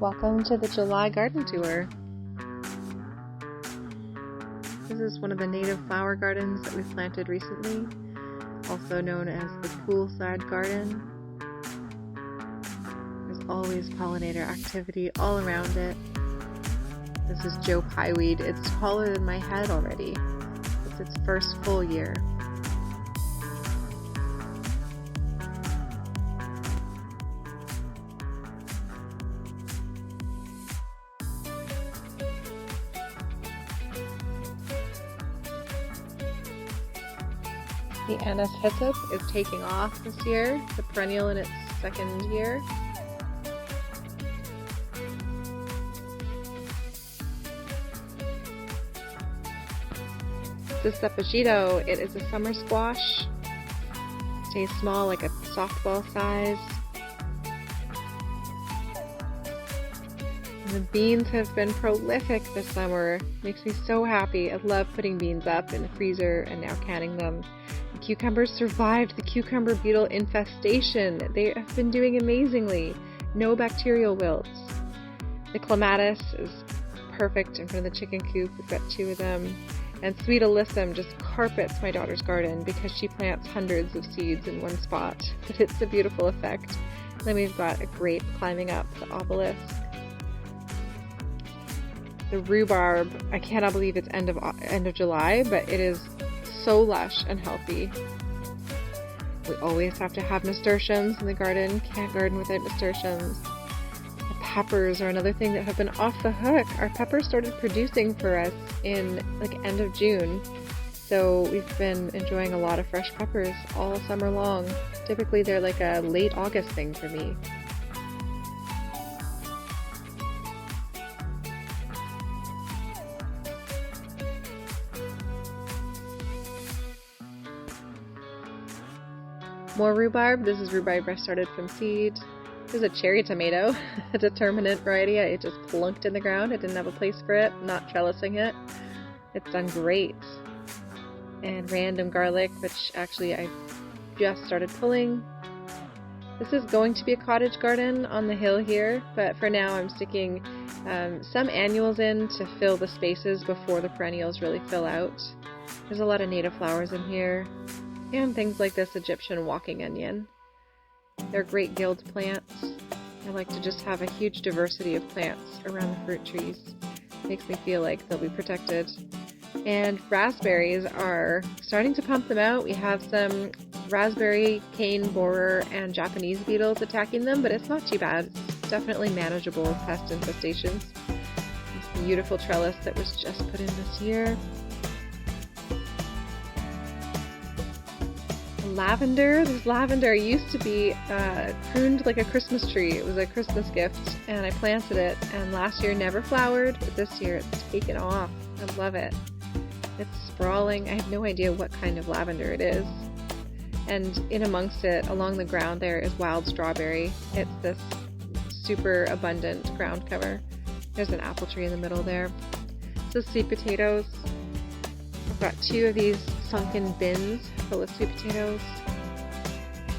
Welcome to the July garden tour. This is one of the native flower gardens that we've planted recently, also known as the poolside garden. There's always pollinator activity all around it. This is Joe Pieweed. It's taller than my head already. It's its first full year. The Anise hyssop is taking off this year, the perennial in its second year. The Cepagito, it is a summer squash. Stays small, like a softball size. And the beans have been prolific this summer. Makes me so happy. I love putting beans up in the freezer and now canning them. The cucumbers survived the cucumber beetle infestation. They have been doing amazingly. No bacterial wilts. The clematis is perfect in front of the chicken coop. We've got 2 of them. And Sweet Alyssum just carpets my daughter's garden because she plants hundreds of seeds in one spot. But it's a beautiful effect. Then we've got a grape climbing up the obelisk. The rhubarb, I cannot believe it's end of July, but it is so lush and healthy. We always have to have nasturtiums in the garden. Can't garden without nasturtiums. The peppers are another thing that have been off the hook. Our peppers started producing for us in end of June. So we've been enjoying a lot of fresh peppers all summer long. Typically they're like a late August thing for me. More rhubarb. This is rhubarb I started from seed. This is a cherry tomato, a determinate variety. It just plunked in the ground. I didn't have a place for it, not trellising it. It's done great. And random garlic, which actually I just started pulling. This is going to be a cottage garden on the hill here, but for now I'm sticking some annuals in to fill the spaces before the perennials really fill out. There's a lot of native flowers in here. And things like this Egyptian walking onion. They're great guild plants. I like to just have a huge diversity of plants around the fruit trees. Makes me feel like they'll be protected. And raspberries are starting to pump them out. We have some raspberry cane borer and Japanese beetles attacking them, but it's not too bad. It's definitely manageable pest infestations. This beautiful trellis that was just put in this year. Lavender. This lavender used to be pruned like a Christmas tree. It was a Christmas gift and I planted it, and last year never flowered, but this year it's taken off. I love it. It's sprawling. I have no idea what kind of lavender it is. And in amongst it, along the ground there, is wild strawberry. It's this super abundant ground cover. There's an apple tree in the middle there. So sweet potatoes. I've got 2 of these sunken bins full of sweet potatoes.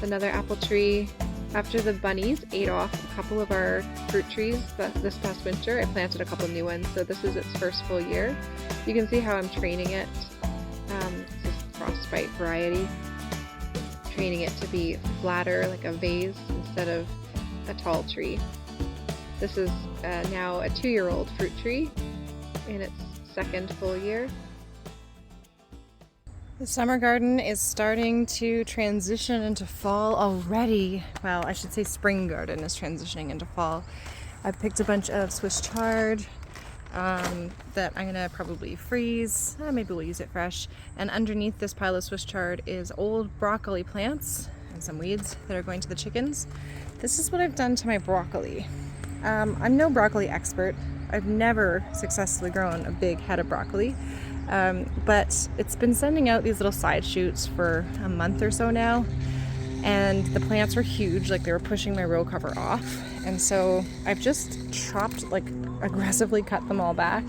Another apple tree. After the bunnies ate off a couple of our fruit trees this past winter, I planted a couple new ones, so this is its first full year. You can see how I'm training it. This is frostbite variety. Training it to be flatter, like a vase, instead of a tall tree. This is now a 2-year-old fruit tree in its second full year. The summer garden is starting to transition into fall already. Well, I should say spring garden is transitioning into fall. I picked a bunch of Swiss chard that I'm gonna probably freeze. Maybe we'll use it fresh. And underneath this pile of Swiss chard is old broccoli plants and some weeds that are going to the chickens. This is what I've done to my broccoli. I'm no broccoli expert. I've never successfully grown a big head of broccoli. But it's been sending out these little side shoots for a month or so now, and the plants were huge, like they were pushing my row cover off, and so I've just chopped, aggressively cut them all back,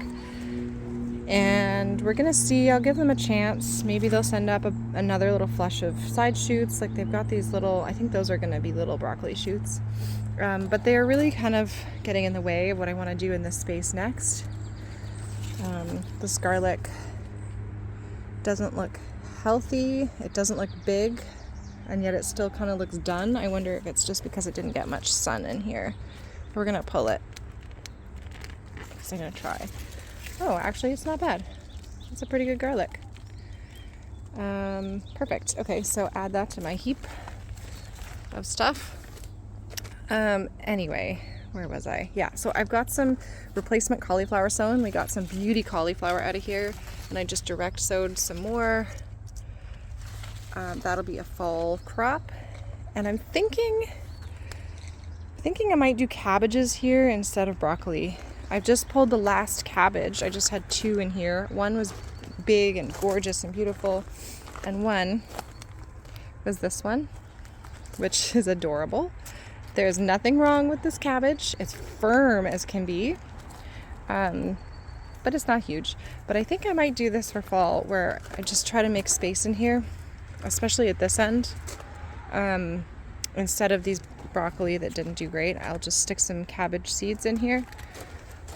and we're gonna see. I'll give them a chance. Maybe they'll send up another little flush of side shoots. Like they've got these little, I think those are gonna be little broccoli shoots. But they are really kind of getting in the way of what I want to do in this space next. This garlic doesn't look healthy, it doesn't look big, and yet it still kind of looks done. I wonder if it's just because it didn't get much sun in here. We're gonna pull it. So I'm gonna try. Oh, actually it's not bad. It's a pretty good garlic. Perfect. Okay, so add that to my heap of stuff. Anyway, where was I? Yeah, so I've got some replacement cauliflower sown. We got some beauty cauliflower out of here, and I just direct sowed some more. That'll be a fall crop. And I'm thinking I might do cabbages here instead of broccoli. I've just pulled the last cabbage. I just had 2 in here. One was big and gorgeous and beautiful, and one was this one, which is adorable. There's nothing wrong with this cabbage. It's firm as can be, but it's not huge. But I think I might do this for fall, where I just try to make space in here, especially at this end. Instead of these broccoli that didn't do great, I'll just stick some cabbage seeds in here.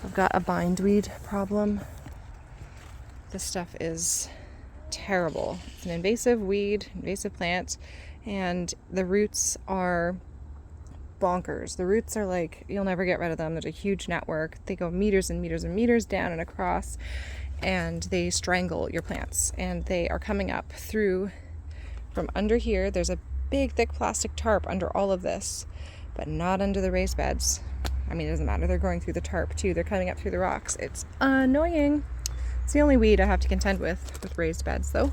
I've got a bindweed problem. This stuff is terrible. It's an invasive weed, invasive plant, and the roots are bonkers. The roots are like, you'll never get rid of them. There's a huge network. They go meters and meters and meters down and across, and they strangle your plants. And they are coming up through from under here. There's a big thick plastic tarp under all of this, but not under the raised beds. I mean, it doesn't matter. They're going through the tarp too. They're coming up through the rocks. It's annoying. It's the only weed I have to contend with raised beds though.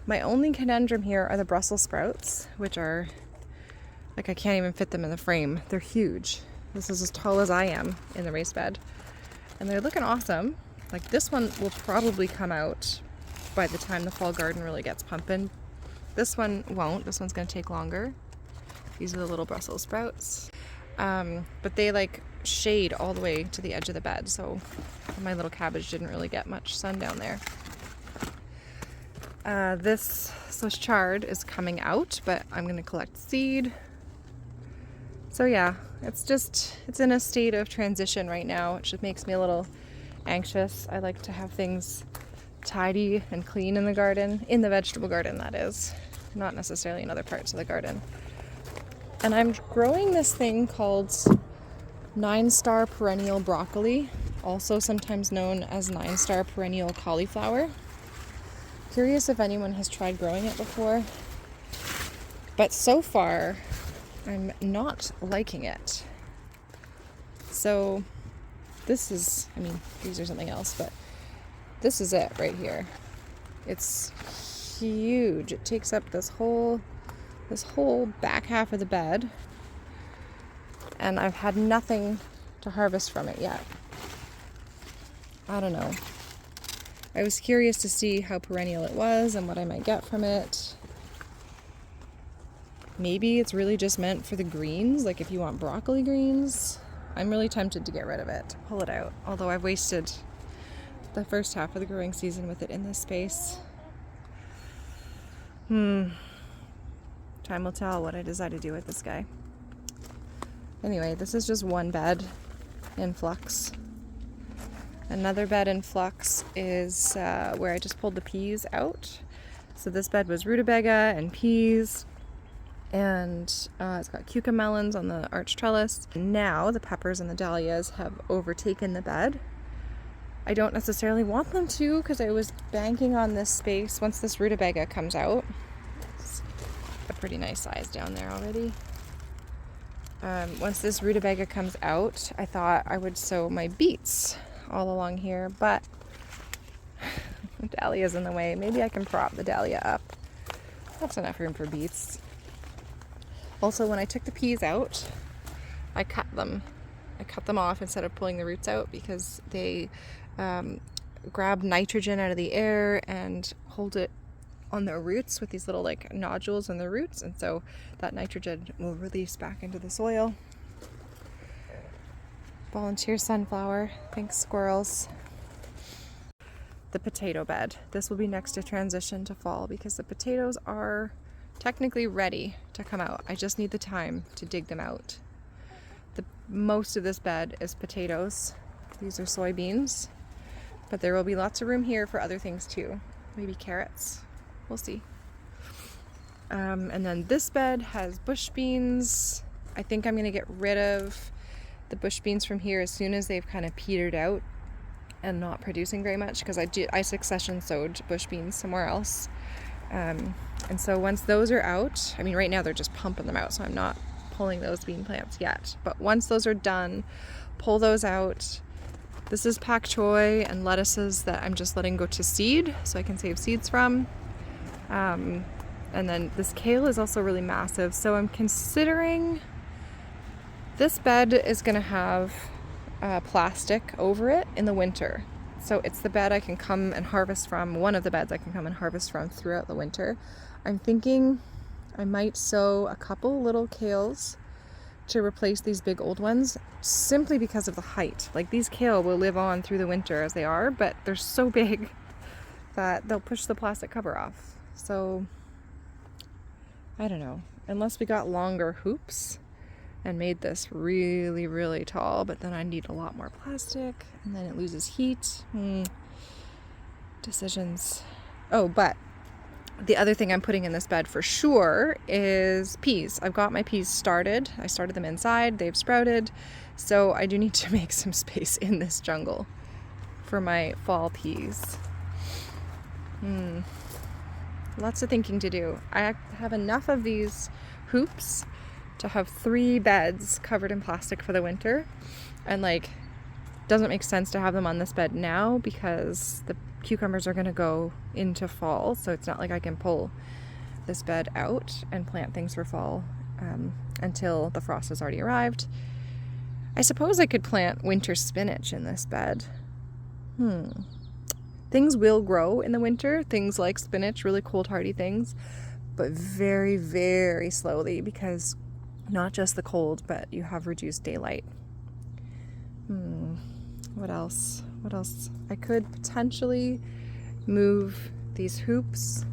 My only conundrum here are the Brussels sprouts, which are like, I can't even fit them in the frame. They're huge. This is as tall as I am in the raised bed. And they're looking awesome. Like, this one will probably come out by the time the fall garden really gets pumping. This one won't. This one's going to take longer. These are the little Brussels sprouts. But they like shade all the way to the edge of the bed, so my little cabbage didn't really get much sun down there. This Swiss chard is coming out, but I'm going to collect seed. So yeah, it's in a state of transition right now. It just makes me a little anxious. I like to have things tidy and clean in the garden, in the vegetable garden that is, not necessarily in other parts of the garden. And I'm growing this thing called 9-star perennial broccoli, also sometimes known as 9-star perennial cauliflower. Curious if anyone has tried growing it before, but so far I'm not liking it. So this is, I mean, these are something else, but this is it right here. It's huge. It takes up this whole back half of the bed, and I've had nothing to harvest from it yet. I don't know. I was curious to see how perennial it was and what I might get from it. Maybe it's really just meant for the greens, like if you want broccoli greens. I'm really tempted to get rid of it, pull it out, although I've wasted the first half of the growing season with it in this space. Time will tell what I decide to do with this guy. Anyway, this is just one bed in flux. Another bed in flux is where I just pulled the peas out. So this bed was rutabaga and peas, and it's got cucamelons on the arch trellis. Now the peppers and the dahlias have overtaken the bed. I don't necessarily want them to, because I was banking on this space once this rutabaga comes out. It's a pretty nice size down there already. Once this rutabaga comes out, I thought I would sow my beets all along here, but the dahlia's in the way. Maybe I can prop the dahlia up. That's enough room for beets. Also, when I took the peas out, I cut them. I cut them off instead of pulling the roots out, because they grab nitrogen out of the air and hold it on their roots with these little like nodules in their roots, and so that nitrogen will release back into the soil. Volunteer sunflower, thanks squirrels. The potato bed. This will be next to transition to fall, because the potatoes are technically ready to come out. I just need the time to dig them out. most of this bed is potatoes. These are soybeans, but there will be lots of room here for other things too. Maybe carrots. We'll see. And then this bed has bush beans. I think I'm going to get rid of the bush beans from here as soon as they've kind of petered out and not producing very much, because I succession sowed bush beans somewhere else. And so once those are out, I mean right now they're just pumping them out, so I'm not pulling those bean plants yet. But once those are done, pull those out. This is pak choi and lettuces that I'm just letting go to seed so I can save seeds from. And then this kale is also really massive, so I'm considering this bed is going to have plastic over it in the winter. So it's the bed I can come and harvest from, one of the beds I can come and harvest from throughout the winter. I'm thinking I might sow a couple little kales to replace these big old ones, simply because of the height. Like, these kale will live on through the winter as they are, but they're so big that they'll push the plastic cover off. So I don't know, unless we got longer hoops and made this really, really tall, but then I need a lot more plastic and then it loses heat. Decisions. Oh, but the other thing I'm putting in this bed for sure is peas. I've got my peas started. I started them inside, they've sprouted, so I do need to make some space in this jungle for my fall peas. Lots of thinking to do. I have enough of these hoops to have 3 beds covered in plastic for the winter, and like, doesn't make sense to have them on this bed now because the cucumbers are going to go into fall, so it's not like I can pull this bed out and plant things for fall until the frost has already arrived. I suppose I could plant winter spinach in this bed. Things will grow in the winter, things like spinach, really cold hardy things, but very, very slowly, because not just the cold, but you have reduced daylight. What else? I could potentially move these hoops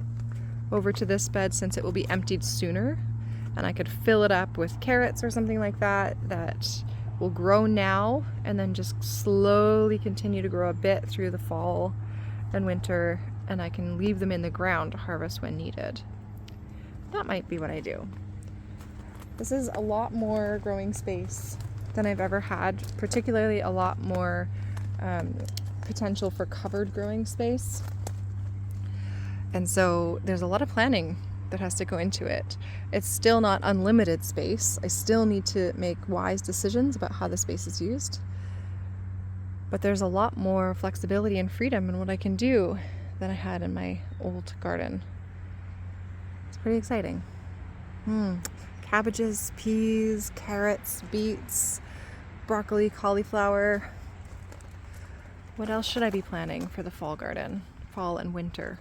over to this bed since it will be emptied sooner, and I could fill it up with carrots or something like that will grow now and then just slowly continue to grow a bit through the fall and winter, and I can leave them in the ground to harvest when needed. That might be what I do. This is a lot more growing space than I've ever had, particularly a lot more potential for covered growing space. And so there's a lot of planning that has to go into it. It's still not unlimited space. I still need to make wise decisions about how the space is used. But there's a lot more flexibility and freedom in what I can do than I had in my old garden. It's pretty exciting. Cabbages, peas, carrots, beets, broccoli, cauliflower. What else should I be planning for the fall garden? Fall and winter.